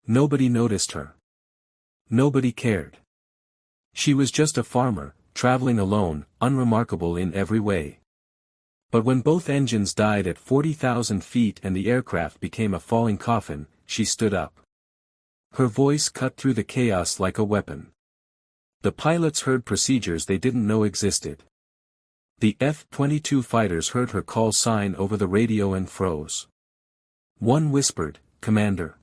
Nobody noticed her. Nobody cared. She was just a farmer, traveling alone, unremarkable in every way. But when both engines died at 40,000 feet and the aircraft became a falling coffin, she stood up. Her voice cut through the chaos like a weapon. The pilots heard procedures they didn't know existed. The F-22 fighters heard her call sign over the radio and froze. One whispered, "Commander."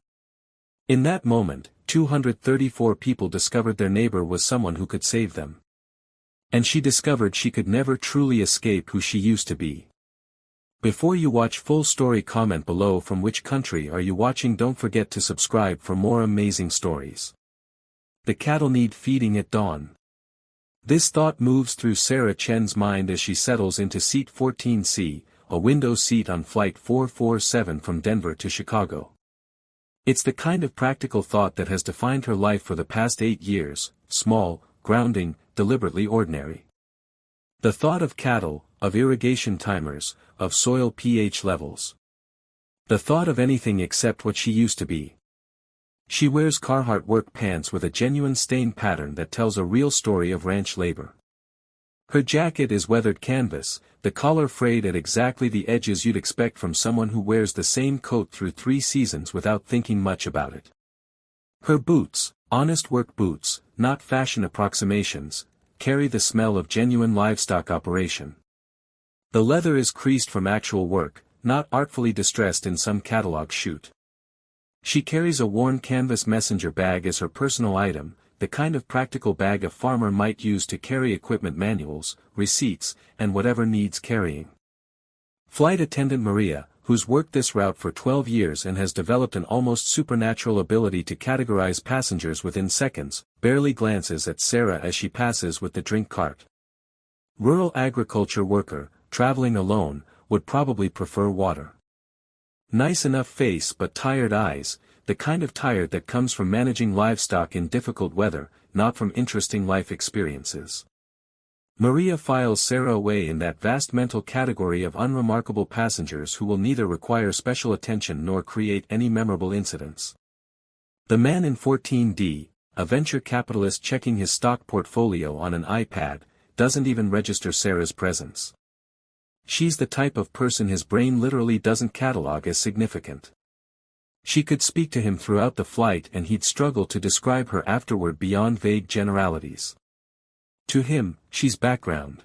In that moment, 234 people discovered their neighbor was someone who could save them. And she discovered she could never truly escape who she used to be. Before you watch full story, comment below from which country are you watching. Don't forget to subscribe for more amazing stories. The cattle need feeding at dawn. This thought moves through Sarah Chen's mind as she settles into seat 14C, a window seat on flight 447 from Denver to Chicago. It's the kind of practical thought that has defined her life for the past 8 years, small, grounding, deliberately ordinary. The thought of cattle, of irrigation timers, of soil pH levels. The thought of anything except what she used to be. She wears Carhartt work pants with a genuine stain pattern that tells a real story of ranch labor. Her jacket is weathered canvas, the collar frayed at exactly the edges you'd expect from someone who wears the same coat through 3 seasons without thinking much about it. Her boots, honest work boots, not fashion approximations, carry the smell of genuine livestock operation. The leather is creased from actual work, not artfully distressed in some catalog shoot. She carries a worn canvas messenger bag as her personal item, the kind of practical bag a farmer might use to carry equipment manuals, receipts, and whatever needs carrying. Flight attendant Maria, who's worked this route for 12 years and has developed an almost supernatural ability to categorize passengers within seconds, barely glances at Sarah as she passes with the drink cart. Rural agriculture worker, traveling alone, would probably prefer water. Nice enough face but tired eyes, the kind of tired that comes from managing livestock in difficult weather, not from interesting life experiences. Maria files Sarah away in that vast mental category of unremarkable passengers who will neither require special attention nor create any memorable incidents. The man in 14D, a venture capitalist checking his stock portfolio on an iPad, doesn't even register Sarah's presence. She's the type of person his brain literally doesn't catalog as significant. She could speak to him throughout the flight and he'd struggle to describe her afterward beyond vague generalities. To him, she's background.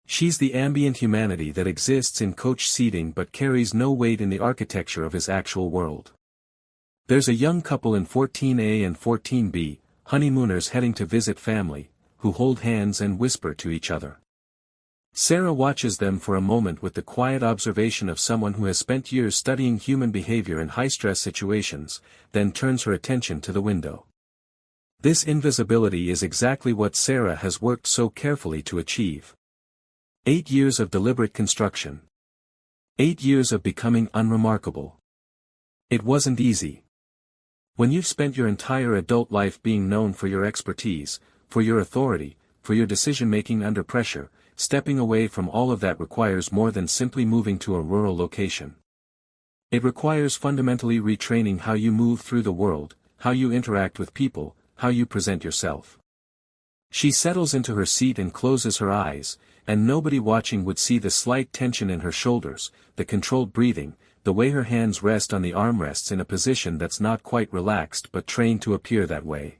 She's the ambient humanity that exists in coach seating but carries no weight in the architecture of his actual world. There's a young couple in 14A and 14B, honeymooners heading to visit family, who hold hands and whisper to each other. Sarah watches them for a moment with the quiet observation of someone who has spent years studying human behavior in high-stress situations, then turns her attention to the window. This invisibility is exactly what Sarah has worked so carefully to achieve. 8 years of deliberate construction. 8 years of becoming unremarkable. It wasn't easy. When you've spent your entire adult life being known for your expertise, for your authority, for your decision-making under pressure, stepping away from all of that requires more than simply moving to a rural location. It requires fundamentally retraining how you move through the world, how you interact with people, how you present yourself. She settles into her seat and closes her eyes, and nobody watching would see the slight tension in her shoulders, the controlled breathing, the way her hands rest on the armrests in a position that's not quite relaxed but trained to appear that way.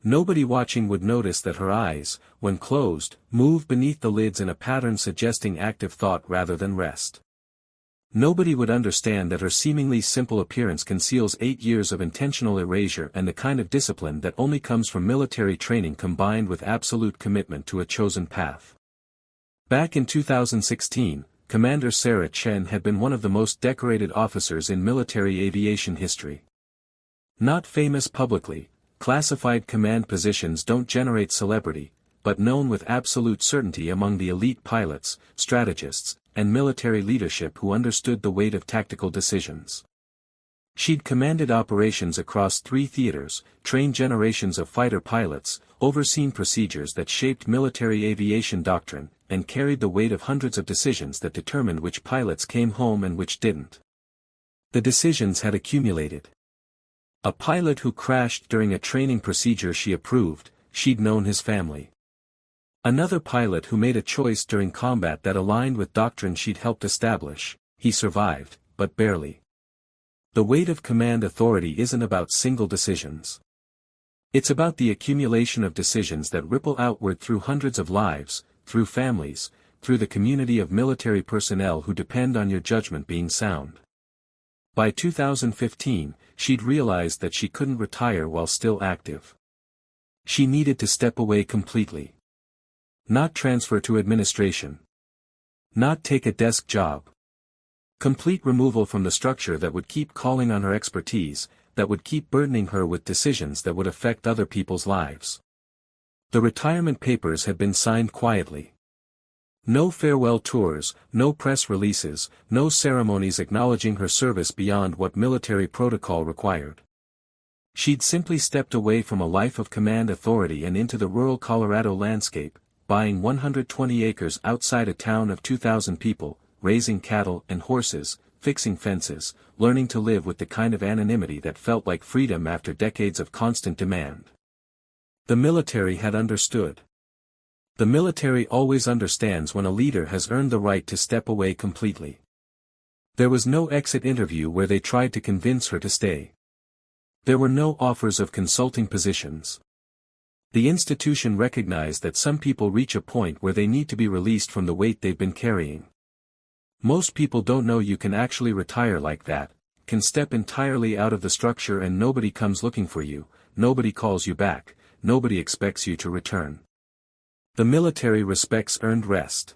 Nobody watching would notice that her eyes, when closed, move beneath the lids in a pattern suggesting active thought rather than rest. Nobody would understand that her seemingly simple appearance conceals 8 years of intentional erasure and the kind of discipline that only comes from military training combined with absolute commitment to a chosen path. Back in 2016, Commander Sarah Chen had been one of the most decorated officers in military aviation history. Not famous publicly, classified command positions don't generate celebrity, but known with absolute certainty among the elite pilots, strategists, and military leadership who understood the weight of tactical decisions. She'd commanded operations across 3 theaters, trained generations of fighter pilots, overseen procedures that shaped military aviation doctrine, and carried the weight of hundreds of decisions that determined which pilots came home and which didn't. The decisions had accumulated. A pilot who crashed during a training procedure she approved, she'd known his family. Another pilot who made a choice during combat that aligned with doctrine she'd helped establish, he survived, but barely. The weight of command authority isn't about single decisions. It's about the accumulation of decisions that ripple outward through hundreds of lives, through families, through the community of military personnel who depend on your judgment being sound. By 2015, she'd realized that she couldn't retire while still active. She needed to step away completely. Not transfer to administration. Not take a desk job. Complete removal from the structure that would keep calling on her expertise, that would keep burdening her with decisions that would affect other people's lives. The retirement papers had been signed quietly. No farewell tours, no press releases, no ceremonies acknowledging her service beyond what military protocol required. She'd simply stepped away from a life of command authority and into the rural Colorado landscape, buying 120 acres outside a town of 2,000 people, raising cattle and horses, fixing fences, learning to live with the kind of anonymity that felt like freedom after decades of constant demand. The military had understood. The military always understands when a leader has earned the right to step away completely. There was no exit interview where they tried to convince her to stay. There were no offers of consulting positions. The institution recognized that some people reach a point where they need to be released from the weight they've been carrying. Most people don't know you can actually retire like that, can step entirely out of the structure and nobody comes looking for you, nobody calls you back, nobody expects you to return. The military respects earned rest.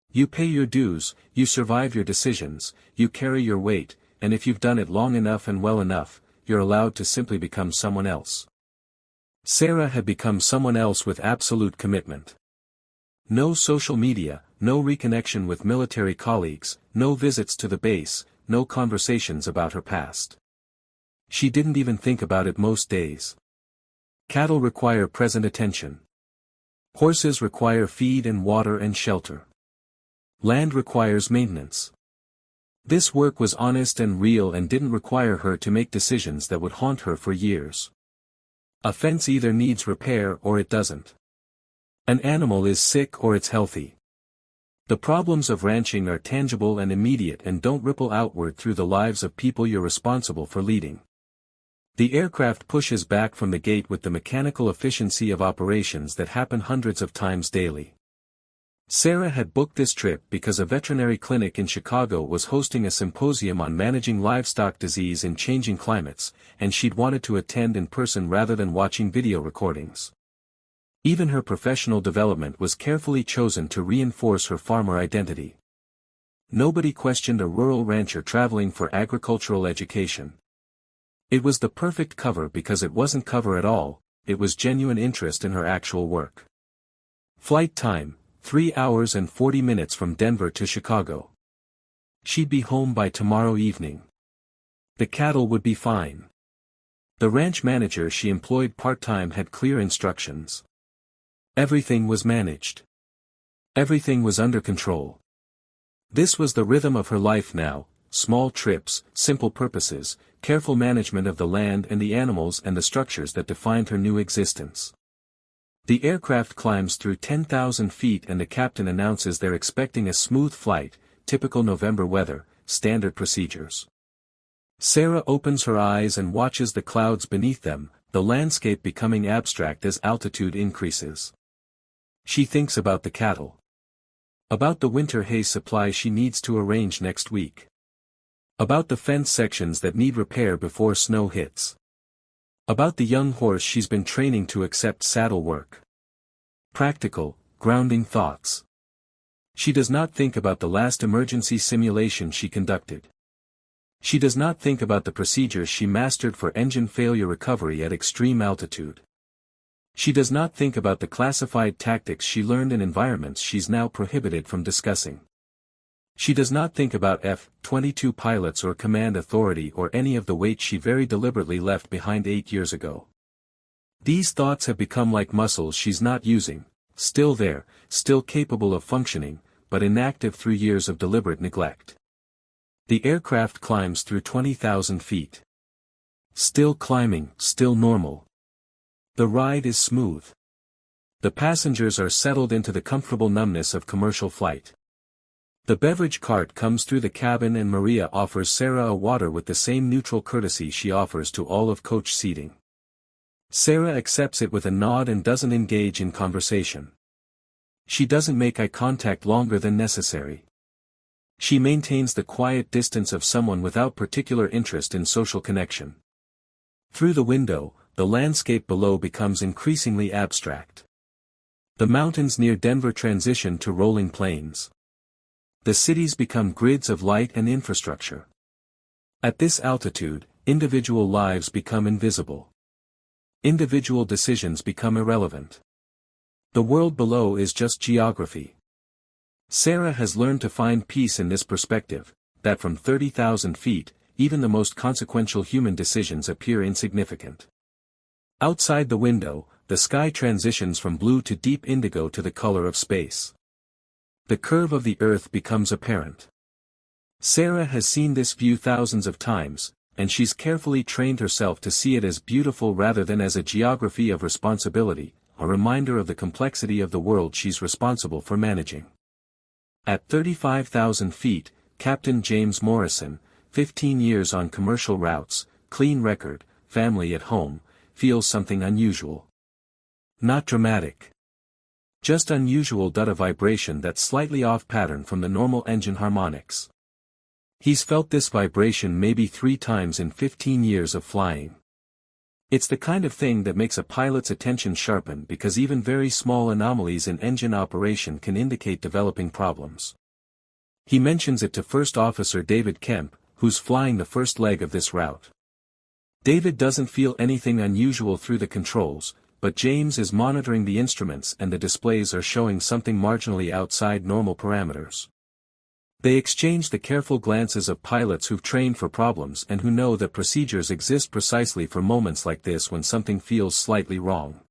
You pay your dues, you survive your decisions, you carry your weight, and if you've done it long enough and well enough, you're allowed to simply become someone else. Sarah had become someone else with absolute commitment. No social media, no reconnection with military colleagues, no visits to the base, no conversations about her past. She didn't even think about it most days. Cattle require present attention. Horses require feed and water and shelter. Land requires maintenance. This work was honest and real and didn't require her to make decisions that would haunt her for years. A fence either needs repair or it doesn't. An animal is sick or it's healthy. The problems of ranching are tangible and immediate and don't ripple outward through the lives of people you're responsible for leading. The aircraft pushes back from the gate with the mechanical efficiency of operations that happen hundreds of times daily. Sarah had booked this trip because a veterinary clinic in Chicago was hosting a symposium on managing livestock disease in changing climates, and she'd wanted to attend in person rather than watching video recordings. Even her professional development was carefully chosen to reinforce her farmer identity. Nobody questioned a rural rancher traveling for agricultural education. It was the perfect cover because it wasn't cover at all, it was genuine interest in her actual work. Flight time, 3 hours and 40 minutes from Denver to Chicago. She'd be home by tomorrow evening. The cattle would be fine. The ranch manager she employed part-time had clear instructions. Everything was managed. Everything was under control. This was the rhythm of her life now, small trips, simple purposes, careful management of the land and the animals and the structures that defined her new existence. The aircraft climbs through 10,000 feet and the captain announces they're expecting a smooth flight, typical November weather, standard procedures. Sarah opens her eyes and watches the clouds beneath them, the landscape becoming abstract as altitude increases. She thinks about the cattle. About the winter hay supply she needs to arrange next week. About the fence sections that need repair before snow hits. About the young horse she's been training to accept saddle work. Practical, grounding thoughts. She does not think about the last emergency simulation she conducted. She does not think about the procedures she mastered for engine failure recovery at extreme altitude. She does not think about the classified tactics she learned in environments she's now prohibited from discussing. She does not think about F-22 pilots or command authority or any of the weight she very deliberately left behind 8 years ago. These thoughts have become like muscles she's not using, still there, still capable of functioning, but inactive through years of deliberate neglect. The aircraft climbs through 20,000 feet. Still climbing, still normal. The ride is smooth. The passengers are settled into the comfortable numbness of commercial flight. The beverage cart comes through the cabin and Maria offers Sarah a water with the same neutral courtesy she offers to all of coach seating. Sarah accepts it with a nod and doesn't engage in conversation. She doesn't make eye contact longer than necessary. She maintains the quiet distance of someone without particular interest in social connection. Through the window, the landscape below becomes increasingly abstract. The mountains near Denver transition to rolling plains. The cities become grids of light and infrastructure. At this altitude, individual lives become invisible. Individual decisions become irrelevant. The world below is just geography. Sarah has learned to find peace in this perspective, that from 30,000 feet, even the most consequential human decisions appear insignificant. Outside the window, the sky transitions from blue to deep indigo to the color of space. The curve of the earth becomes apparent. Sarah has seen this view thousands of times, and she's carefully trained herself to see it as beautiful rather than as a geography of responsibility, a reminder of the complexity of the world she's responsible for managing. At 35,000 feet, Captain James Morrison, 15 years on commercial routes, clean record, family at home, feels something unusual. Not dramatic. Just unusual. A vibration that's slightly off pattern from the normal engine harmonics. He's felt this vibration maybe 3 times in 15 years of flying. It's the kind of thing that makes a pilot's attention sharpen because even very small anomalies in engine operation can indicate developing problems. He mentions it to First Officer David Kemp, who's flying the first leg of this route. David doesn't feel anything unusual through the controls, but James is monitoring the instruments and the displays are showing something marginally outside normal parameters. They exchange the careful glances of pilots who've trained for problems and who know that procedures exist precisely for moments like this when something feels slightly wrong.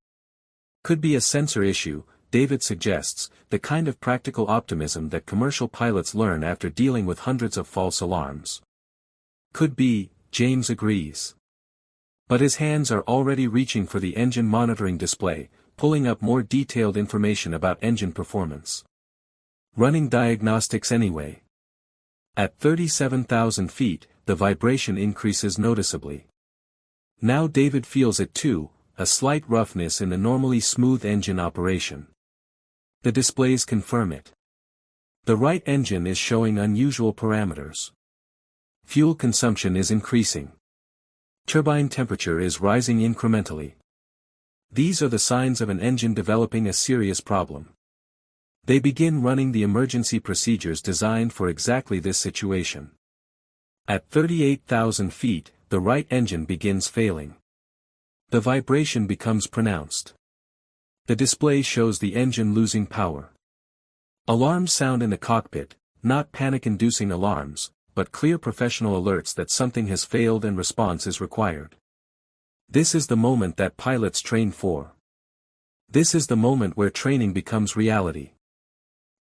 Could be a sensor issue, David suggests, the kind of practical optimism that commercial pilots learn after dealing with hundreds of false alarms. Could be, James agrees. But his hands are already reaching for the engine monitoring display, pulling up more detailed information about engine performance. Running diagnostics anyway. At 37,000 feet, the vibration increases noticeably. Now David feels it too, a slight roughness in the normally smooth engine operation. The displays confirm it. The right engine is showing unusual parameters. Fuel consumption is increasing. Turbine temperature is rising incrementally. These are the signs of an engine developing a serious problem. They begin running the emergency procedures designed for exactly this situation. At 38,000 feet, the right engine begins failing. The vibration becomes pronounced. The display shows the engine losing power. Alarms sound in the cockpit, not panic-inducing alarms, but clear professional alerts that something has failed and response is required. This is the moment that pilots train for. This is the moment where training becomes reality.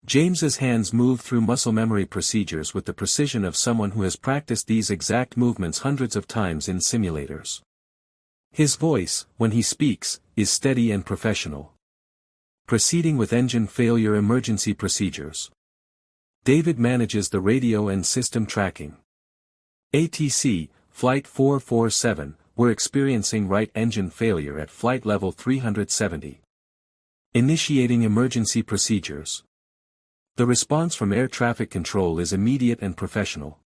James's hands move through muscle memory procedures with the precision of someone who has practiced these exact movements hundreds of times in simulators. His voice, when he speaks, is steady and professional. Proceeding with engine failure emergency procedures. David manages the radio and system tracking. ATC, Flight 447, we're experiencing right engine failure at flight level 370. Initiating emergency procedures. The response from air traffic control is immediate and professional.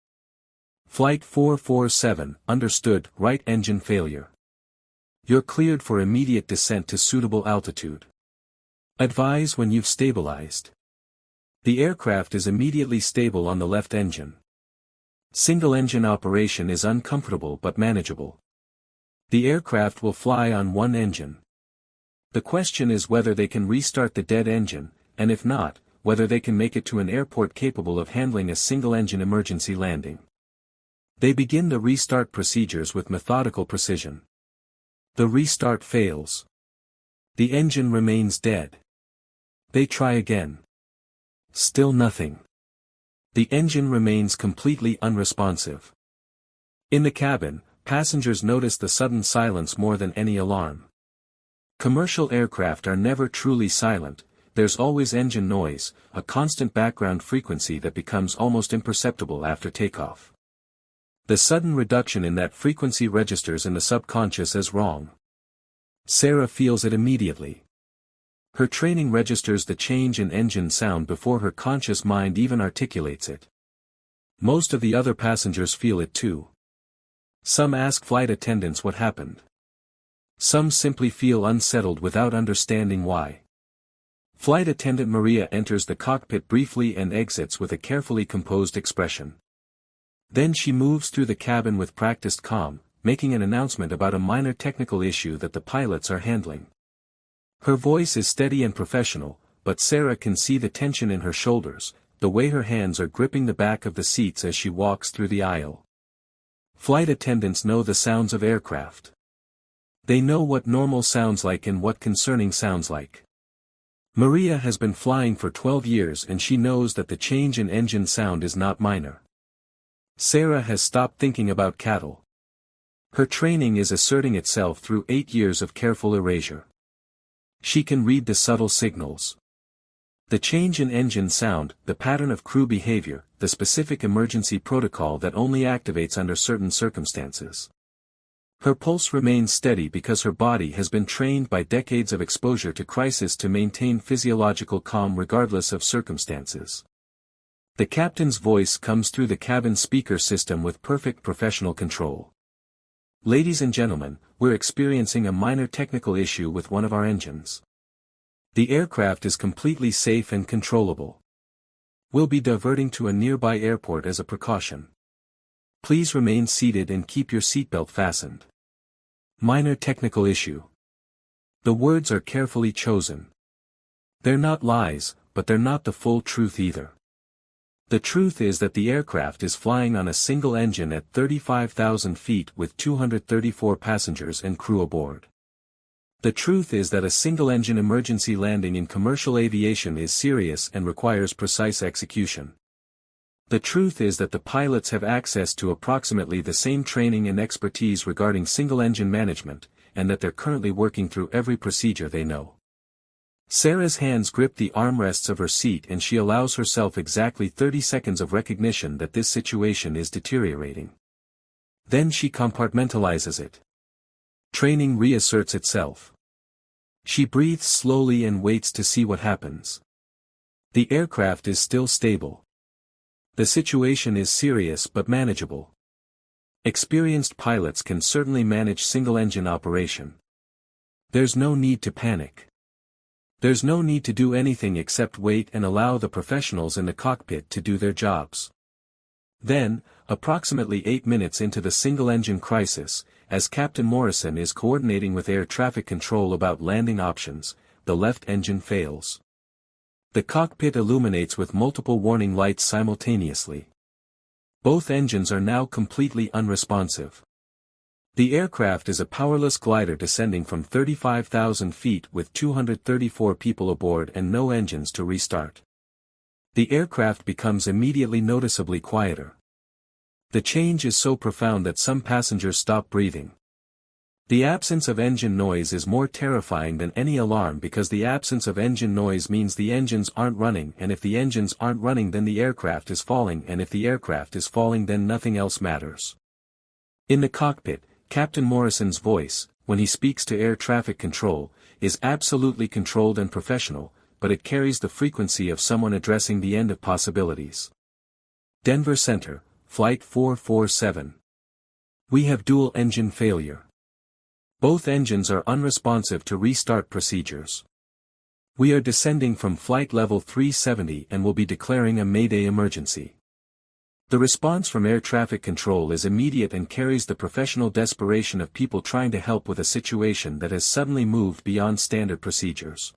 Flight 447, understood, right engine failure. You're cleared for immediate descent to suitable altitude. Advise when you've stabilized. The aircraft is immediately stable on the left engine. Single engine operation is uncomfortable but manageable. The aircraft will fly on one engine. The question is whether they can restart the dead engine, and if not, whether they can make it to an airport capable of handling a single-engine emergency landing. They begin the restart procedures with methodical precision. The restart fails. The engine remains dead. They try again. Still nothing. The engine remains completely unresponsive. In the cabin, passengers notice the sudden silence more than any alarm. Commercial aircraft are never truly silent, there's always engine noise, a constant background frequency that becomes almost imperceptible after takeoff. The sudden reduction in that frequency registers in the subconscious as wrong. Sarah feels it immediately. Her training registers the change in engine sound before her conscious mind even articulates it. Most of the other passengers feel it too. Some ask flight attendants what happened. Some simply feel unsettled without understanding why. Flight attendant Maria enters the cockpit briefly and exits with a carefully composed expression. Then she moves through the cabin with practiced calm, making an announcement about a minor technical issue that the pilots are handling. Her voice is steady and professional, but Sarah can see the tension in her shoulders, the way her hands are gripping the back of the seats as she walks through the aisle. Flight attendants know the sounds of aircraft. They know what normal sounds like and what concerning sounds like. Maria has been flying for 12 years and she knows that the change in engine sound is not minor. Sarah has stopped thinking about cattle. Her training is asserting itself through 8 years of careful erasure. She can read the subtle signals. The change in engine sound, the pattern of crew behavior, the specific emergency protocol that only activates under certain circumstances. Her pulse remains steady because her body has been trained by decades of exposure to crisis to maintain physiological calm regardless of circumstances. The captain's voice comes through the cabin speaker system with perfect professional control. Ladies and gentlemen, we're experiencing a minor technical issue with one of our engines. The aircraft is completely safe and controllable. We'll be diverting to a nearby airport as a precaution. Please remain seated and keep your seatbelt fastened. Minor technical issue. The words are carefully chosen. They're not lies, but they're not the full truth either. The truth is that the aircraft is flying on a single engine at 35,000 feet with 234 passengers and crew aboard. The truth is that a single-engine emergency landing in commercial aviation is serious and requires precise execution. The truth is that the pilots have access to approximately the same training and expertise regarding single-engine management, and that they're currently working through every procedure they know. Sarah's hands grip the armrests of her seat and she allows herself exactly 30 seconds of recognition that this situation is deteriorating. Then she compartmentalizes it. Training reasserts itself. She breathes slowly and waits to see what happens. The aircraft is still stable. The situation is serious but manageable. Experienced pilots can certainly manage single-engine operation. There's no need to panic. There's no need to do anything except wait and allow the professionals in the cockpit to do their jobs. Then, approximately 8 minutes into the single-engine crisis, as Captain Morrison is coordinating with air traffic control about landing options, the left engine fails. The cockpit illuminates with multiple warning lights simultaneously. Both engines are now completely unresponsive. The aircraft is a powerless glider descending from 35,000 feet with 234 people aboard and no engines to restart. The aircraft becomes immediately noticeably quieter. The change is so profound that some passengers stop breathing. The absence of engine noise is more terrifying than any alarm because the absence of engine noise means the engines aren't running, and if the engines aren't running then the aircraft is falling, and if the aircraft is falling then nothing else matters. In the cockpit, Captain Morrison's voice, when he speaks to air traffic control, is absolutely controlled and professional, but it carries the frequency of someone addressing the end of possibilities. Denver Center, Flight 447. We have dual engine failure. Both engines are unresponsive to restart procedures. We are descending from flight level 370 and will be declaring a Mayday emergency. The response from air traffic control is immediate and carries the professional desperation of people trying to help with a situation that has suddenly moved beyond standard procedures.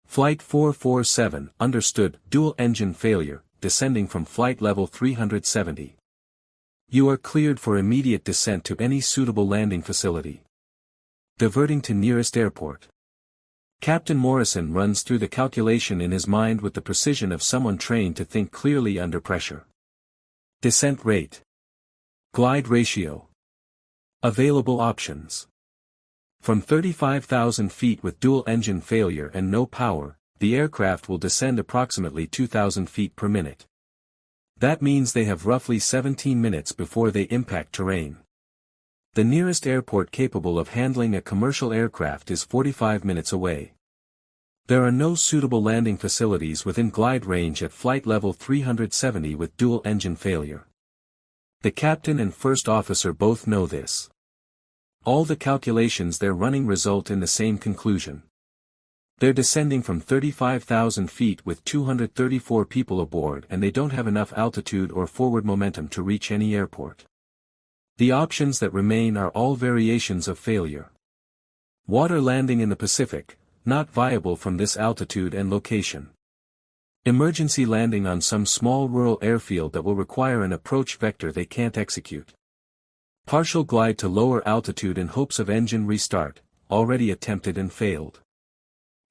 Flight 447, understood, dual engine failure, descending from flight level 370. You are cleared for immediate descent to any suitable landing facility. Diverting to nearest airport. Captain Morrison runs through the calculation in his mind with the precision of someone trained to think clearly under pressure. Descent rate. Glide ratio. Available options. From 35,000 feet with dual engine failure and no power, the aircraft will descend approximately 2,000 feet per minute. That means they have roughly 17 minutes before they impact terrain. The nearest airport capable of handling a commercial aircraft is 45 minutes away. There are no suitable landing facilities within glide range at flight level 370 with dual engine failure. The captain and first officer both know this. All the calculations they're running result in the same conclusion. They're descending from 35,000 feet with 234 people aboard and they don't have enough altitude or forward momentum to reach any airport. The options that remain are all variations of failure. Water landing in the Pacific, not viable from this altitude and location. Emergency landing on some small rural airfield that will require an approach vector they can't execute. Partial glide to lower altitude in hopes of engine restart, already attempted and failed.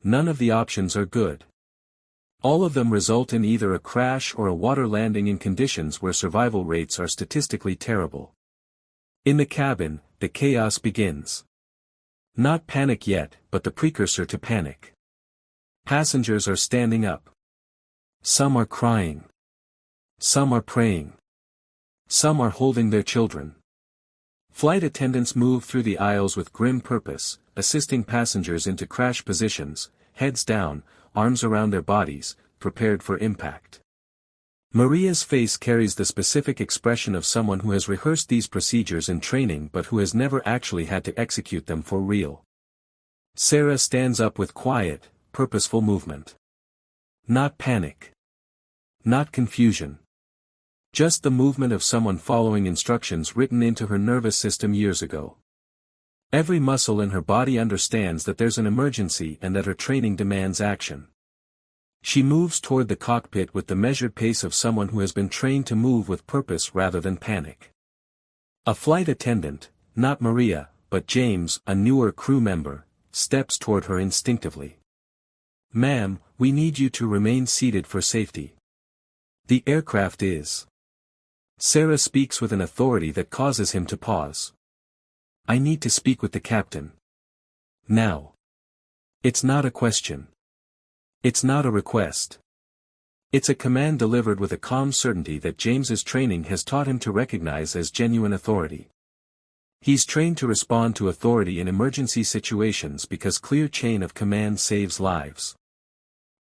None of the options are good. All of them result in either a crash or a water landing in conditions where survival rates are statistically terrible. In the cabin, the chaos begins. Not panic yet, but the precursor to panic. Passengers are standing up. Some are crying. Some are praying. Some are holding their children. Flight attendants move through the aisles with grim purpose, assisting passengers into crash positions, heads down, arms around their bodies, prepared for impact. Maria's face carries the specific expression of someone who has rehearsed these procedures in training but who has never actually had to execute them for real. Sarah stands up with quiet, purposeful movement. Not panic. Not confusion. Just the movement of someone following instructions written into her nervous system years ago. Every muscle in her body understands that there's an emergency and that her training demands action. She moves toward the cockpit with the measured pace of someone who has been trained to move with purpose rather than panic. A flight attendant, not Maria, but James, a newer crew member, steps toward her instinctively. "Ma'am, we need you to remain seated for safety. The aircraft is." Sarah speaks with an authority that causes him to pause. "I need to speak with the captain. Now." It's not a question. It's not a request. It's a command delivered with a calm certainty that James's training has taught him to recognize as genuine authority. He's trained to respond to authority in emergency situations because clear chain of command saves lives.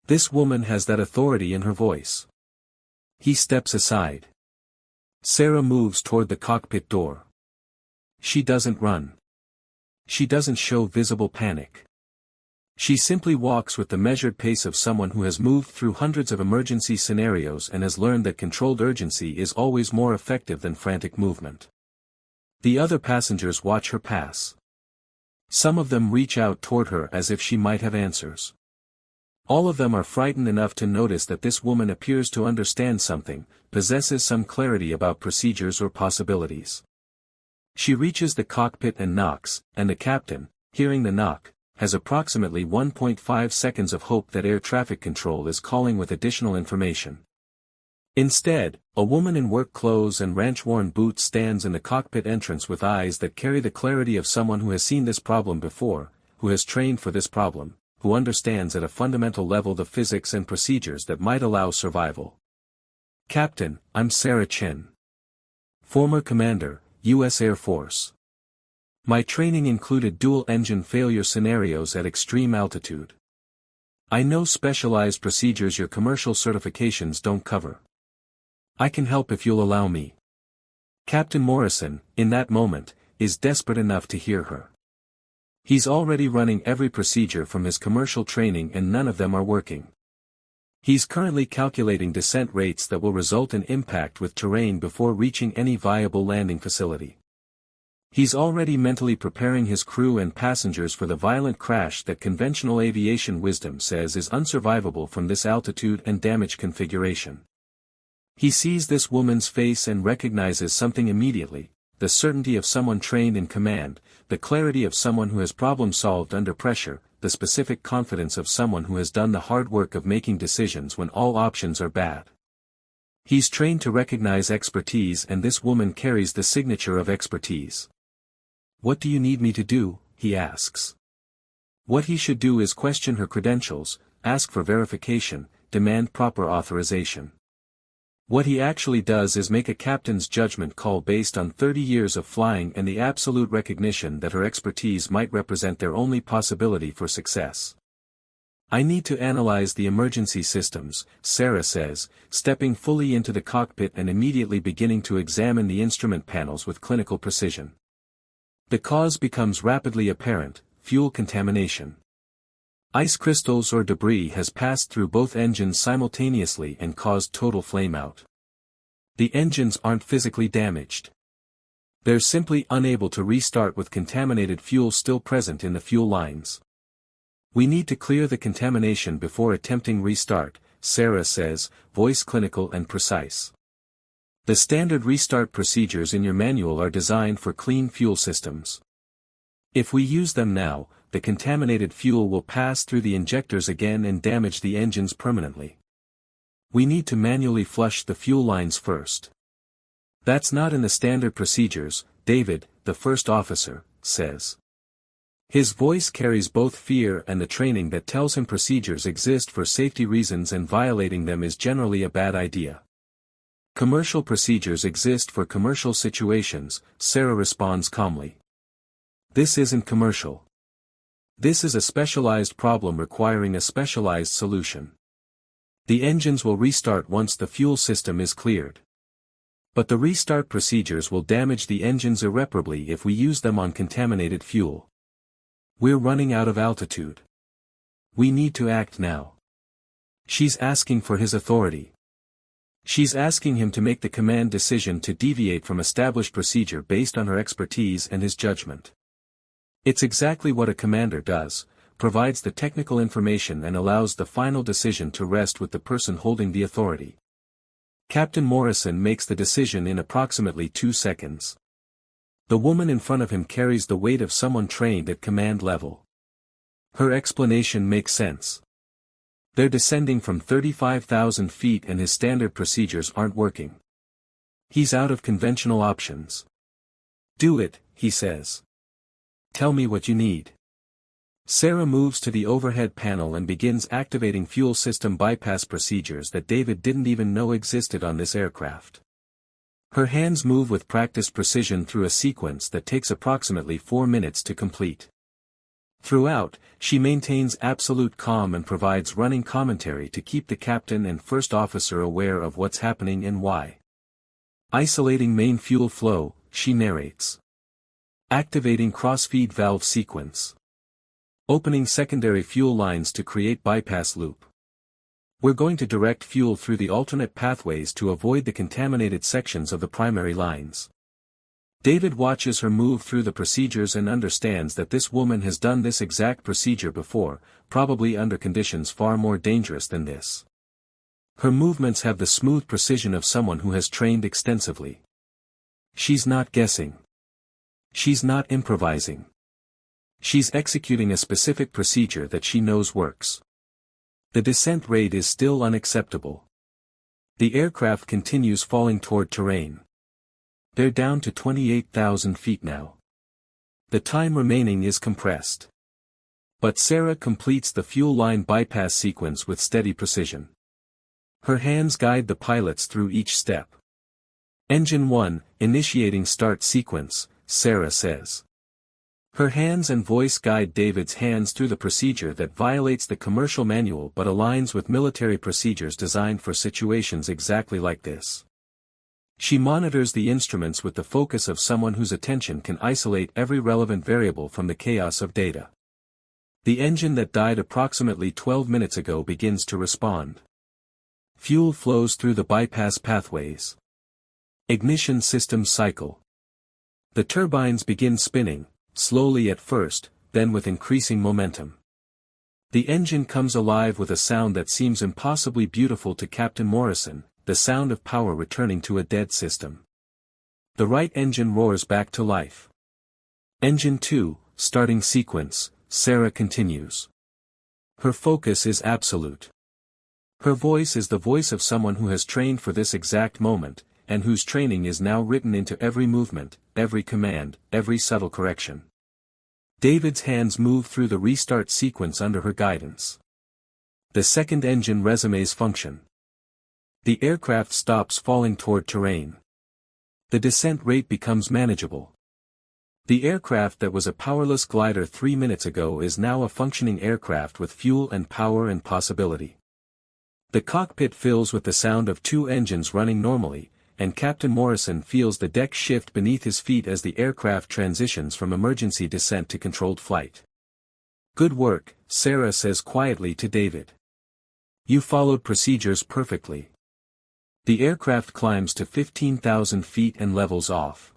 This woman has that authority in her voice. He steps aside. Sarah moves toward the cockpit door. She doesn't run. She doesn't show visible panic. She simply walks with the measured pace of someone who has moved through hundreds of emergency scenarios and has learned that controlled urgency is always more effective than frantic movement. The other passengers watch her pass. Some of them reach out toward her as if she might have answers. All of them are frightened enough to notice that this woman appears to understand something, possesses some clarity about procedures or possibilities. She reaches the cockpit and knocks, and the captain, hearing the knock, has approximately 1.5 seconds of hope that air traffic control is calling with additional information. Instead, a woman in work clothes and ranch-worn boots stands in the cockpit entrance with eyes that carry the clarity of someone who has seen this problem before, who has trained for this problem, who understands at a fundamental level the physics and procedures that might allow survival. "Captain, I'm Sarah Chin. Former Commander, U.S. Air Force. My training included dual-engine failure scenarios at extreme altitude. I know specialized procedures your commercial certifications don't cover. I can help if you'll allow me." Captain Morrison, in that moment, is desperate enough to hear her. He's already running every procedure from his commercial training and none of them are working. He's currently calculating descent rates that will result in impact with terrain before reaching any viable landing facility. He's already mentally preparing his crew and passengers for the violent crash that conventional aviation wisdom says is unsurvivable from this altitude and damage configuration. He sees this woman's face and recognizes something immediately, the certainty of someone trained in command, the clarity of someone who has problem-solved under pressure, the specific confidence of someone who has done the hard work of making decisions when all options are bad. He's trained to recognize expertise and this woman carries the signature of expertise. "What do you need me to do?" he asks. What he should do is question her credentials, ask for verification, demand proper authorization. What he actually does is make a captain's judgment call based on 30 years of flying and the absolute recognition that her expertise might represent their only possibility for success. "I need to analyze the emergency systems," Sarah says, stepping fully into the cockpit and immediately beginning to examine the instrument panels with clinical precision. The cause becomes rapidly apparent: fuel contamination. Ice crystals or debris has passed through both engines simultaneously and caused total flameout. The engines aren't physically damaged. They're simply unable to restart with contaminated fuel still present in the fuel lines. "We need to clear the contamination before attempting restart," Sarah says, voice clinical and precise. "The standard restart procedures in your manual are designed for clean fuel systems. If we use them now, the contaminated fuel will pass through the injectors again and damage the engines permanently. We need to manually flush the fuel lines first." "That's not in the standard procedures," David, the first officer, says. His voice carries both fear and the training that tells him procedures exist for safety reasons and violating them is generally a bad idea. "Commercial procedures exist for commercial situations," Sarah responds calmly. "This isn't commercial. This is a specialized problem requiring a specialized solution. The engines will restart once the fuel system is cleared. But the restart procedures will damage the engines irreparably if we use them on contaminated fuel. We're running out of altitude. We need to act now." She's asking for his authority. She's asking him to make the command decision to deviate from established procedure based on her expertise and his judgment. It's exactly what a commander does, provides the technical information and allows the final decision to rest with the person holding the authority. Captain Morrison makes the decision in approximately 2 seconds. The woman in front of him carries the weight of someone trained at command level. Her explanation makes sense. They're descending from 35,000 feet and his standard procedures aren't working. He's out of conventional options. "Do it," he says. "Tell me what you need." Sarah moves to the overhead panel and begins activating fuel system bypass procedures that David didn't even know existed on this aircraft. Her hands move with practiced precision through a sequence that takes approximately 4 minutes to complete. Throughout, she maintains absolute calm and provides running commentary to keep the captain and first officer aware of what's happening and why. "Isolating main fuel flow," she narrates. "Activating crossfeed valve sequence. Opening secondary fuel lines to create bypass loop. We're going to direct fuel through the alternate pathways to avoid the contaminated sections of the primary lines." David watches her move through the procedures and understands that this woman has done this exact procedure before, probably under conditions far more dangerous than this. Her movements have the smooth precision of someone who has trained extensively. She's not guessing. She's not improvising. She's executing a specific procedure that she knows works. The descent rate is still unacceptable. The aircraft continues falling toward terrain. They're down to 28,000 feet now. The time remaining is compressed. But Sarah completes the fuel line bypass sequence with steady precision. Her hands guide the pilots through each step. "Engine 1, initiating start sequence," Sarah says. Her hands and voice guide David's hands through the procedure that violates the commercial manual but aligns with military procedures designed for situations exactly like this. She monitors the instruments with the focus of someone whose attention can isolate every relevant variable from the chaos of data. The engine that died approximately 12 minutes ago begins to respond. Fuel flows through the bypass pathways. Ignition system cycle. The turbines begin spinning, slowly at first, then with increasing momentum. The engine comes alive with a sound that seems impossibly beautiful to Captain Morrison, the sound of power returning to a dead system. The right engine roars back to life. "Engine 2, starting sequence," Sarah continues. Her focus is absolute. Her voice is the voice of someone who has trained for this exact moment, and whose training is now written into every movement, every command, every subtle correction. David's hands move through the restart sequence under her guidance. The second engine resumes function. The aircraft stops falling toward terrain. The descent rate becomes manageable. The aircraft that was a powerless glider 3 minutes ago is now a functioning aircraft with fuel and power and possibility. The cockpit fills with the sound of 2 engines running normally, and Captain Morrison feels the deck shift beneath his feet as the aircraft transitions from emergency descent to controlled flight. "Good work," Sarah says quietly to David. "You followed procedures perfectly." The aircraft climbs to 15,000 feet and levels off.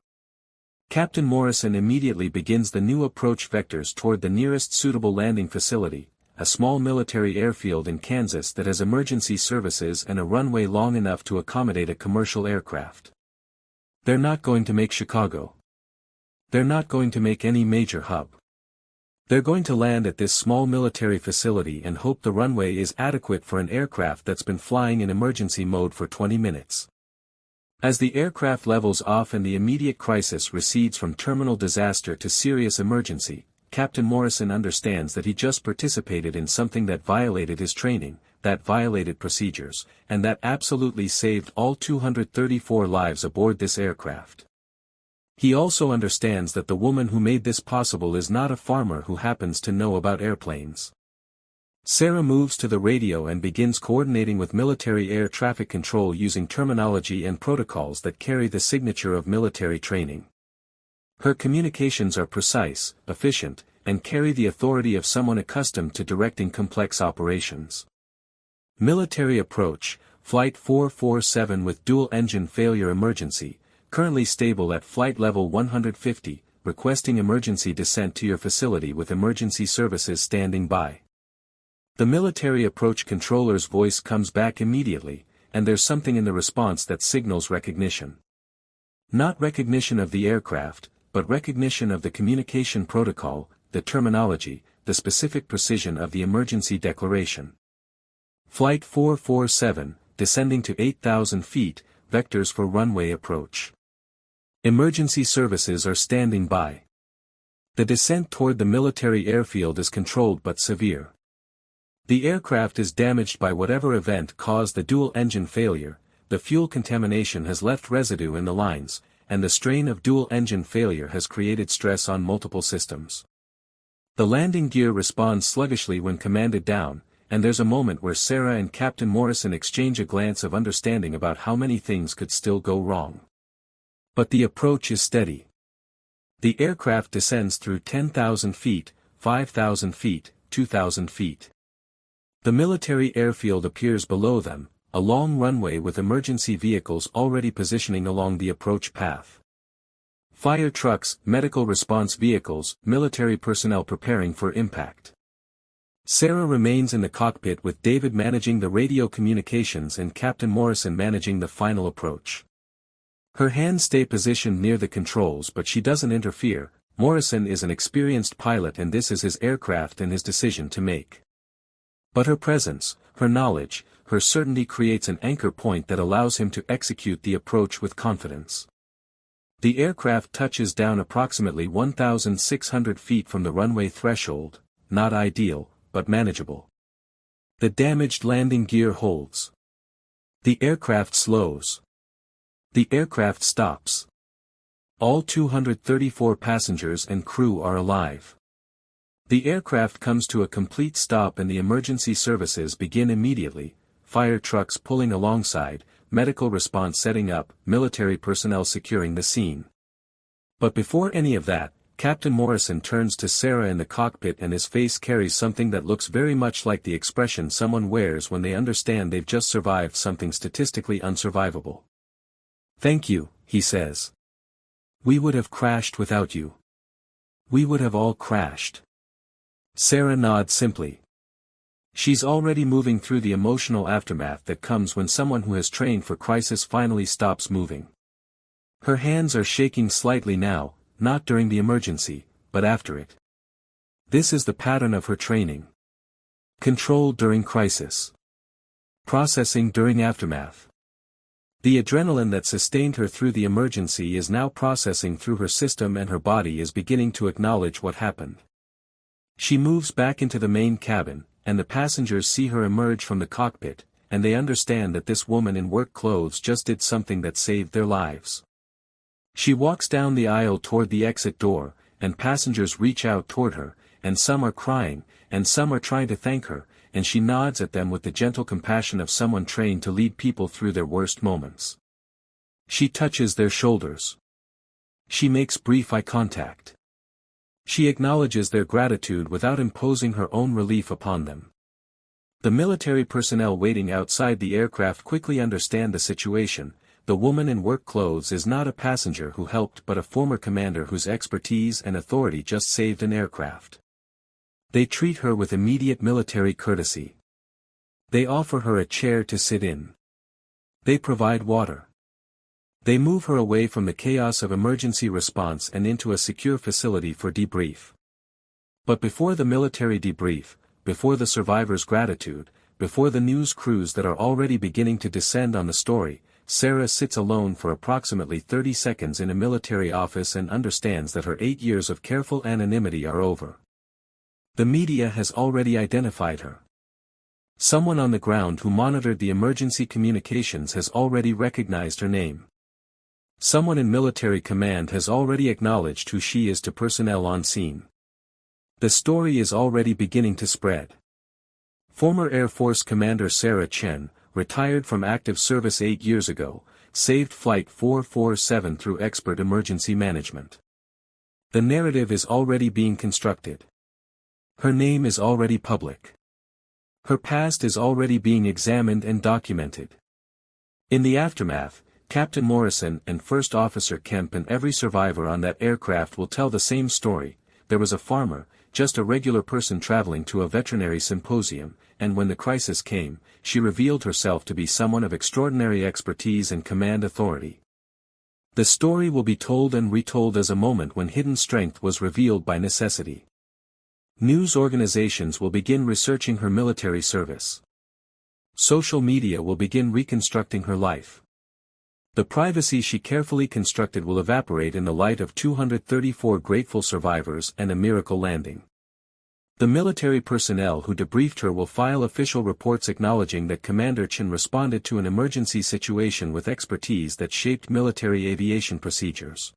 Captain Morrison immediately begins the new approach vectors toward the nearest suitable landing facility, a small military airfield in Kansas that has emergency services and a runway long enough to accommodate a commercial aircraft. They're not going to make Chicago. They're not going to make any major hub. They're going to land at this small military facility and hope the runway is adequate for an aircraft that's been flying in emergency mode for 20 minutes. As the aircraft levels off and the immediate crisis recedes from terminal disaster to serious emergency, Captain Morrison understands that he just participated in something that violated his training, that violated procedures, and that absolutely saved all 234 lives aboard this aircraft. He also understands that the woman who made this possible is not a farmer who happens to know about airplanes. Sarah moves to the radio and begins coordinating with military air traffic control using terminology and protocols that carry the signature of military training. Her communications are precise, efficient, and carry the authority of someone accustomed to directing complex operations. Military approach, Flight 447 with dual engine failure emergency, currently stable at flight level 150, requesting emergency descent to your facility with emergency services standing by. The military approach controller's voice comes back immediately, and there's something in the response that signals recognition. Not recognition of the aircraft, but recognition of the communication protocol, the terminology, the specific precision of the emergency declaration. Flight 447, descending to 8,000 feet, vectors for runway approach. Emergency services are standing by. The descent toward the military airfield is controlled but severe. The aircraft is damaged by whatever event caused the dual-engine failure, the fuel contamination has left residue in the lines, and the strain of dual-engine failure has created stress on multiple systems. The landing gear responds sluggishly when commanded down, and there's a moment where Sarah and Captain Morrison exchange a glance of understanding about how many things could still go wrong. But the approach is steady. The aircraft descends through 10,000 feet, 5,000 feet, 2,000 feet. The military airfield appears below them, a long runway with emergency vehicles already positioning along the approach path. Fire trucks, medical response vehicles, military personnel preparing for impact. Sarah remains in the cockpit with David managing the radio communications and Captain Morrison managing the final approach. Her hands stay positioned near the controls but she doesn't interfere. Morrison is an experienced pilot and this is his aircraft and his decision to make. But her presence, her knowledge, her certainty creates an anchor point that allows him to execute the approach with confidence. The aircraft touches down approximately 1,600 feet from the runway threshold, not ideal, but manageable. The damaged landing gear holds. The aircraft slows. The aircraft stops. All 234 passengers and crew are alive. The aircraft comes to a complete stop and the emergency services begin immediately, fire trucks pulling alongside, medical response setting up, military personnel securing the scene. But before any of that, Captain Morrison turns to Sarah in the cockpit and his face carries something that looks very much like the expression someone wears when they understand they've just survived something statistically unsurvivable. "Thank you," he says. "We would have crashed without you. We would have all crashed." Sarah nods simply. She's already moving through the emotional aftermath that comes when someone who has trained for crisis finally stops moving. Her hands are shaking slightly now, not during the emergency, but after it. This is the pattern of her training. Control during crisis. Processing during aftermath. The adrenaline that sustained her through the emergency is now processing through her system and her body is beginning to acknowledge what happened. She moves back into the main cabin, and the passengers see her emerge from the cockpit, and they understand that this woman in work clothes just did something that saved their lives. She walks down the aisle toward the exit door, and passengers reach out toward her, and some are crying, and some are trying to thank her, and she nods at them with the gentle compassion of someone trained to lead people through their worst moments. She touches their shoulders. She makes brief eye contact. She acknowledges their gratitude without imposing her own relief upon them. The military personnel waiting outside the aircraft quickly understand the situation. The woman in work clothes is not a passenger who helped but a former commander whose expertise and authority just saved an aircraft. They treat her with immediate military courtesy. They offer her a chair to sit in. They provide water. They move her away from the chaos of emergency response and into a secure facility for debrief. But before the military debrief, before the survivors' gratitude, before the news crews that are already beginning to descend on the story, Sarah sits alone for approximately 30 seconds in a military office and understands that her 8 years of careful anonymity are over. The media has already identified her. Someone on the ground who monitored the emergency communications has already recognized her name. Someone in military command has already acknowledged who she is to personnel on scene. The story is already beginning to spread. Former Air Force Commander Sarah Chen, retired from active service 8 years ago, saved Flight 447 through expert emergency management. The narrative is already being constructed. Her name is already public. Her past is already being examined and documented. In the aftermath, Captain Morrison and First Officer Kemp and every survivor on that aircraft will tell the same story. There was a farmer, just a regular person traveling to a veterinary symposium, and when the crisis came, she revealed herself to be someone of extraordinary expertise and command authority. The story will be told and retold as a moment when hidden strength was revealed by necessity. News organizations will begin researching her military service. Social media will begin reconstructing her life. The privacy she carefully constructed will evaporate in the light of 234 grateful survivors and a miracle landing. The military personnel who debriefed her will file official reports acknowledging that Commander Chen responded to an emergency situation with expertise that shaped military aviation procedures.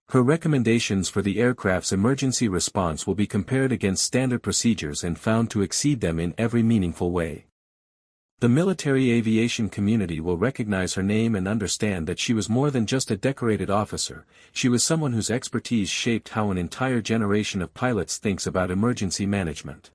Her recommendations for the aircraft's emergency response will be compared against standard procedures and found to exceed them in every meaningful way. The military aviation community will recognize her name and understand that she was more than just a decorated officer, she was someone whose expertise shaped how an entire generation of pilots thinks about emergency management.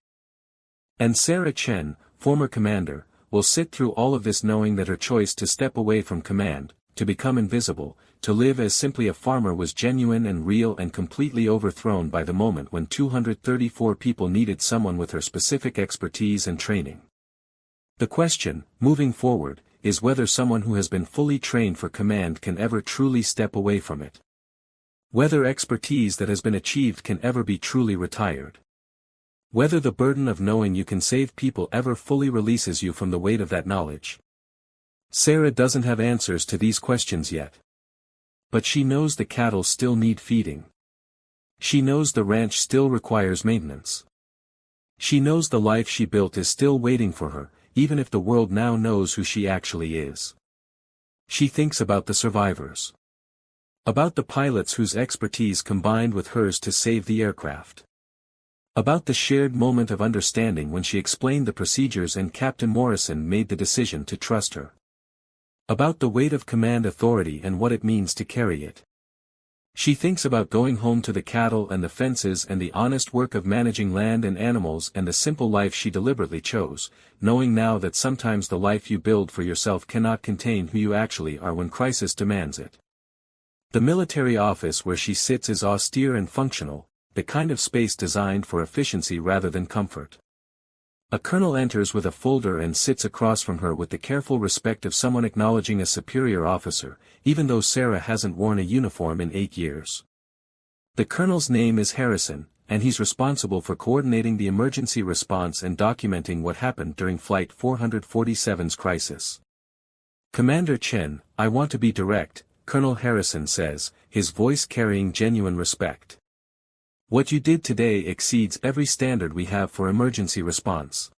And Sarah Chen, former commander, will sit through all of this knowing that her choice to step away from command, to become invisible, to live as simply a farmer was genuine and real and completely overthrown by the moment when 234 people needed someone with her specific expertise and training. The question, moving forward, is whether someone who has been fully trained for command can ever truly step away from it. Whether expertise that has been achieved can ever be truly retired. Whether the burden of knowing you can save people ever fully releases you from the weight of that knowledge. Sarah doesn't have answers to these questions yet. But she knows the cattle still need feeding. She knows the ranch still requires maintenance. She knows the life she built is still waiting for her, even if the world now knows who she actually is. She thinks about the survivors. About the pilots whose expertise combined with hers to save the aircraft. About the shared moment of understanding when she explained the procedures and Captain Morrison made the decision to trust her. About the weight of command authority and what it means to carry it. She thinks about going home to the cattle and the fences and the honest work of managing land and animals and the simple life she deliberately chose, knowing now that sometimes the life you build for yourself cannot contain who you actually are when crisis demands it. The military office where she sits is austere and functional, the kind of space designed for efficiency rather than comfort. A colonel enters with a folder and sits across from her with the careful respect of someone acknowledging a superior officer, even though Sarah hasn't worn a uniform in 8 years. The colonel's name is Harrison, and he's responsible for coordinating the emergency response and documenting what happened during Flight 447's crisis. Commander Chen, I want to be direct, Colonel Harrison says, his voice carrying genuine respect. What you did today exceeds every standard we have for emergency response.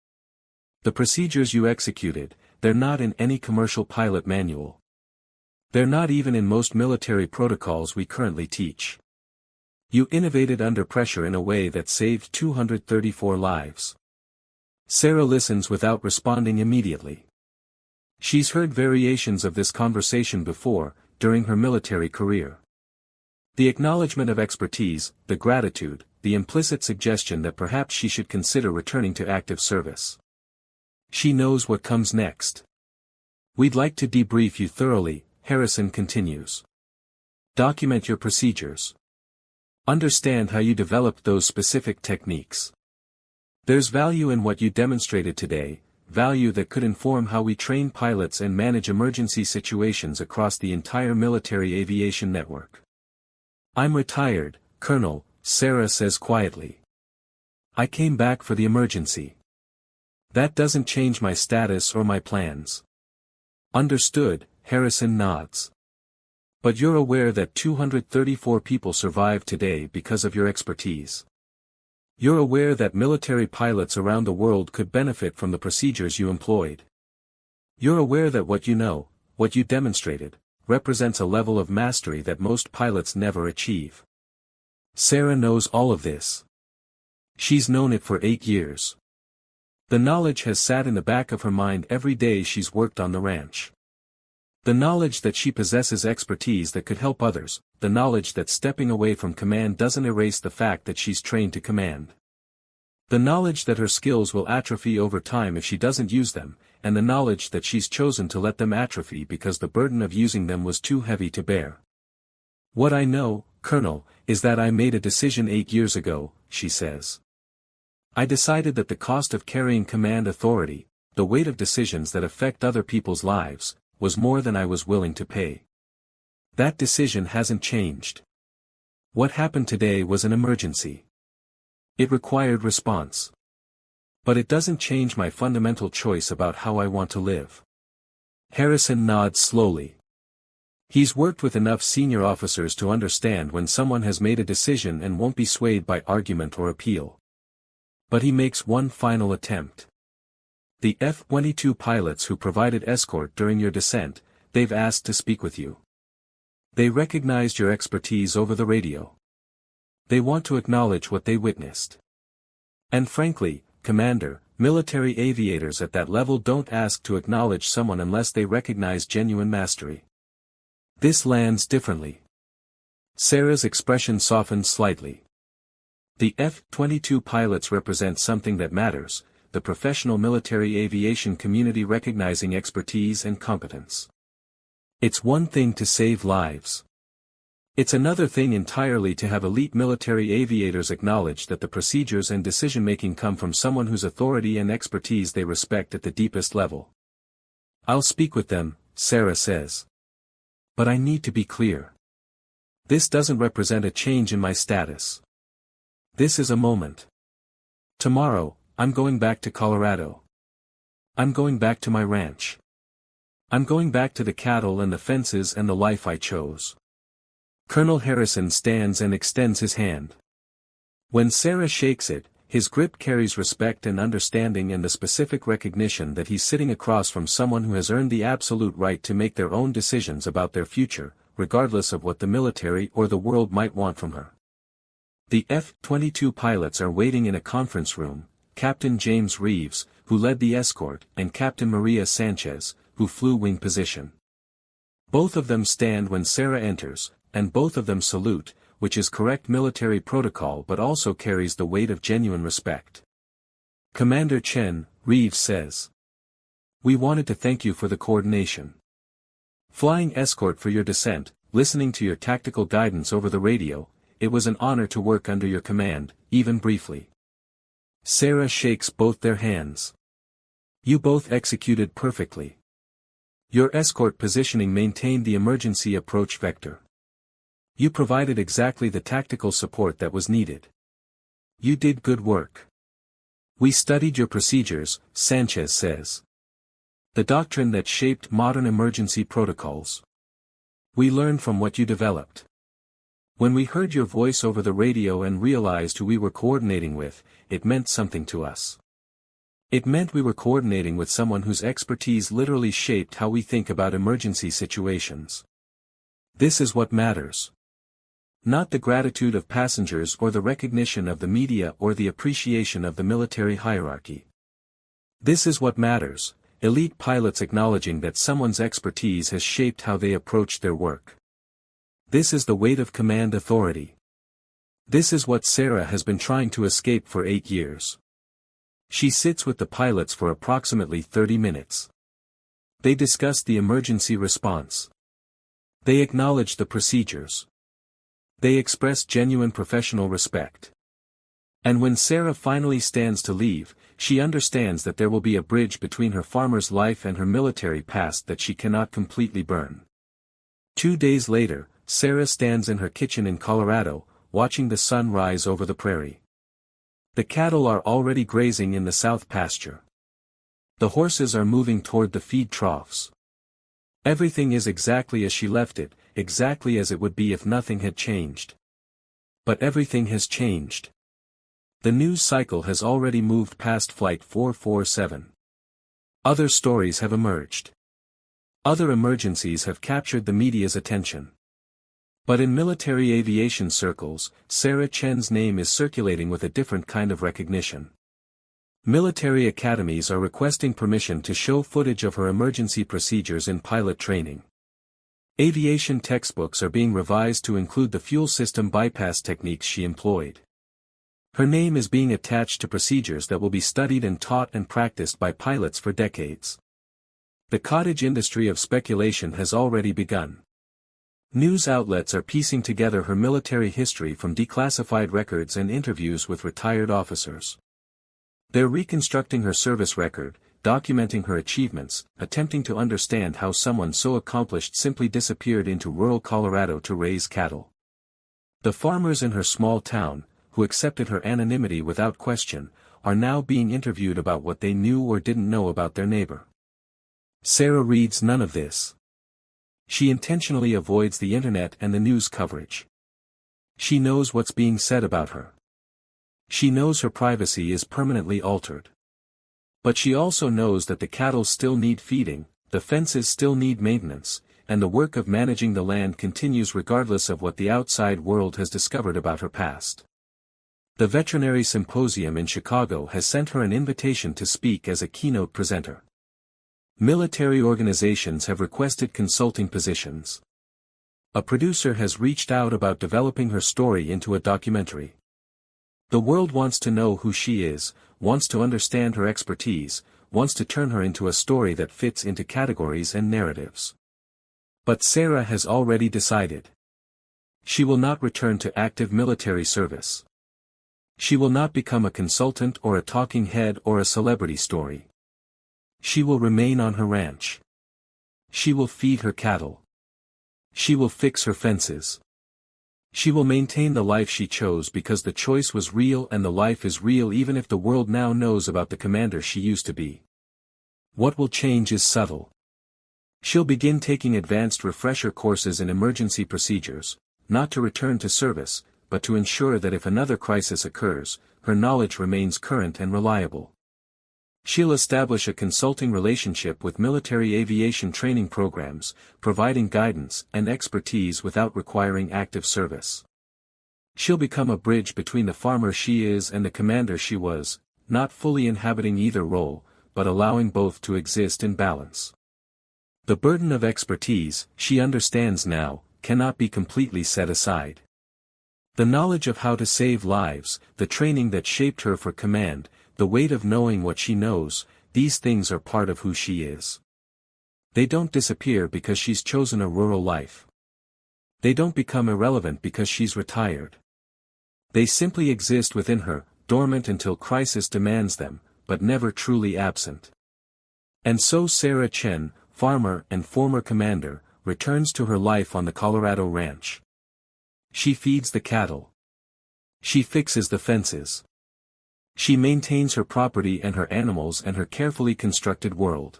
The procedures you executed, they're not in any commercial pilot manual. They're not even in most military protocols we currently teach. You innovated under pressure in a way that saved 234 lives. Sarah listens without responding immediately. She's heard variations of this conversation before, during her military career. The acknowledgement of expertise, the gratitude, the implicit suggestion that perhaps she should consider returning to active service. She knows what comes next. We'd like to debrief you thoroughly, Harrison continues. Document your procedures. Understand how you developed those specific techniques. There's value in what you demonstrated today, value that could inform how we train pilots and manage emergency situations across the entire military aviation network. I'm retired, Colonel, Sarah says quietly. I came back for the emergency. That doesn't change my status or my plans. Understood, Harrison nods. But you're aware that 234 people survived today because of your expertise. You're aware that military pilots around the world could benefit from the procedures you employed. You're aware that what you know, what you demonstrated, represents a level of mastery that most pilots never achieve. Sarah knows all of this. She's known it for 8 years. The knowledge has sat in the back of her mind every day she's worked on the ranch. The knowledge that she possesses expertise that could help others, the knowledge that stepping away from command doesn't erase the fact that she's trained to command. The knowledge that her skills will atrophy over time if she doesn't use them, and the knowledge that she's chosen to let them atrophy because the burden of using them was too heavy to bear. What I know, Colonel, is that I made a decision 8 years ago, she says. I decided that the cost of carrying command authority, the weight of decisions that affect other people's lives, was more than I was willing to pay. That decision hasn't changed. What happened today was an emergency. It required response. But it doesn't change my fundamental choice about how I want to live. Harrison nods slowly. He's worked with enough senior officers to understand when someone has made a decision and won't be swayed by argument or appeal. But he makes one final attempt. The F-22 pilots who provided escort during your descent, they've asked to speak with you. They recognized your expertise over the radio. They want to acknowledge what they witnessed. And frankly, Commander, military aviators at that level don't ask to acknowledge someone unless they recognize genuine mastery. This lands differently. Sarah's expression softened slightly. The F-22 pilots represent something that matters, the professional military aviation community recognizing expertise and competence. It's one thing to save lives. It's another thing entirely to have elite military aviators acknowledge that the procedures and decision-making come from someone whose authority and expertise they respect at the deepest level. I'll speak with them, Sarah says. But I need to be clear. This doesn't represent a change in my status. This is a moment. Tomorrow, I'm going back to Colorado. I'm going back to my ranch. I'm going back to the cattle and the fences and the life I chose. Colonel Harrison stands and extends his hand. When Sarah shakes it, his grip carries respect and understanding and the specific recognition that he's sitting across from someone who has earned the absolute right to make their own decisions about their future, regardless of what the military or the world might want from her. The F-22 pilots are waiting in a conference room, Captain James Reeves, who led the escort, and Captain Maria Sanchez, who flew wing position. Both of them stand when Sarah enters, and both of them salute, which is correct military protocol but also carries the weight of genuine respect. Commander Chen, Reeves says. We wanted to thank you for the coordination. Flying escort for your descent, listening to your tactical guidance over the radio, it was an honor to work under your command, even briefly. Sarah shakes both their hands. You both executed perfectly. Your escort positioning maintained the emergency approach vector. You provided exactly the tactical support that was needed. You did good work. We studied your procedures, Sanchez says. The doctrine that shaped modern emergency protocols. We learn from what you developed. When we heard your voice over the radio and realized who we were coordinating with, it meant something to us. It meant we were coordinating with someone whose expertise literally shaped how we think about emergency situations. This is what matters. Not the gratitude of passengers or the recognition of the media or the appreciation of the military hierarchy. This is what matters, elite pilots acknowledging that someone's expertise has shaped how they approach their work. This is the weight of command authority. This is what Sarah has been trying to escape for 8 years. She sits with the pilots for approximately 30 minutes. They discuss the emergency response. They acknowledge the procedures. They express genuine professional respect. And when Sarah finally stands to leave, she understands that there will be a bridge between her farmer's life and her military past that she cannot completely burn. 2 days later, Sarah stands in her kitchen in Colorado, watching the sun rise over the prairie. The cattle are already grazing in the south pasture. The horses are moving toward the feed troughs. Everything is exactly as she left it, exactly as it would be if nothing had changed. But everything has changed. The news cycle has already moved past Flight 447. Other stories have emerged. Other emergencies have captured the media's attention. But in military aviation circles, Sarah Chen's name is circulating with a different kind of recognition. Military academies are requesting permission to show footage of her emergency procedures in pilot training. Aviation textbooks are being revised to include the fuel system bypass techniques she employed. Her name is being attached to procedures that will be studied and taught and practiced by pilots for decades. The cottage industry of speculation has already begun. News outlets are piecing together her military history from declassified records and interviews with retired officers. They're reconstructing her service record, documenting her achievements, attempting to understand how someone so accomplished simply disappeared into rural Colorado to raise cattle. The farmers in her small town, who accepted her anonymity without question, are now being interviewed about what they knew or didn't know about their neighbor. Sarah reads none of this. She intentionally avoids the internet and the news coverage. She knows what's being said about her. She knows her privacy is permanently altered. But she also knows that the cattle still need feeding, the fences still need maintenance, and the work of managing the land continues regardless of what the outside world has discovered about her past. The Veterinary Symposium in Chicago has sent her an invitation to speak as a keynote presenter. Military organizations have requested consulting positions. A producer has reached out about developing her story into a documentary. The world wants to know who she is, wants to understand her expertise, wants to turn her into a story that fits into categories and narratives. But Sarah has already decided. She will not return to active military service. She will not become a consultant or a talking head or a celebrity story. She will remain on her ranch. She will feed her cattle. She will fix her fences. She will maintain the life she chose because the choice was real and the life is real even if the world now knows about the commander she used to be. What will change is subtle. She'll begin taking advanced refresher courses in emergency procedures, not to return to service, but to ensure that if another crisis occurs, her knowledge remains current and reliable. She'll establish a consulting relationship with military aviation training programs, providing guidance and expertise without requiring active service. She'll become a bridge between the farmer she is and the commander she was, not fully inhabiting either role, but allowing both to exist in balance. The burden of expertise, she understands now, cannot be completely set aside. The knowledge of how to save lives, the training that shaped her for command, the weight of knowing what she knows, these things are part of who she is. They don't disappear because she's chosen a rural life. They don't become irrelevant because she's retired. They simply exist within her, dormant until crisis demands them, but never truly absent. And so Sarah Chen, farmer and former commander, returns to her life on the Colorado ranch. She feeds the cattle. She fixes the fences. She maintains her property and her animals and her carefully constructed world.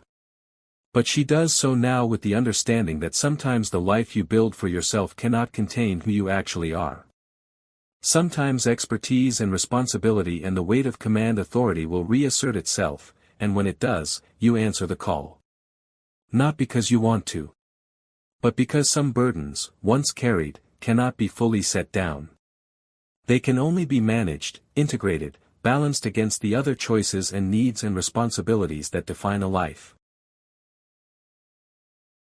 But she does so now with the understanding that sometimes the life you build for yourself cannot contain who you actually are. Sometimes expertise and responsibility and the weight of command authority will reassert itself, and when it does, you answer the call. Not because you want to, but because some burdens, once carried, cannot be fully set down. They can only be managed, integrated, balanced against the other choices and needs and responsibilities that define a life.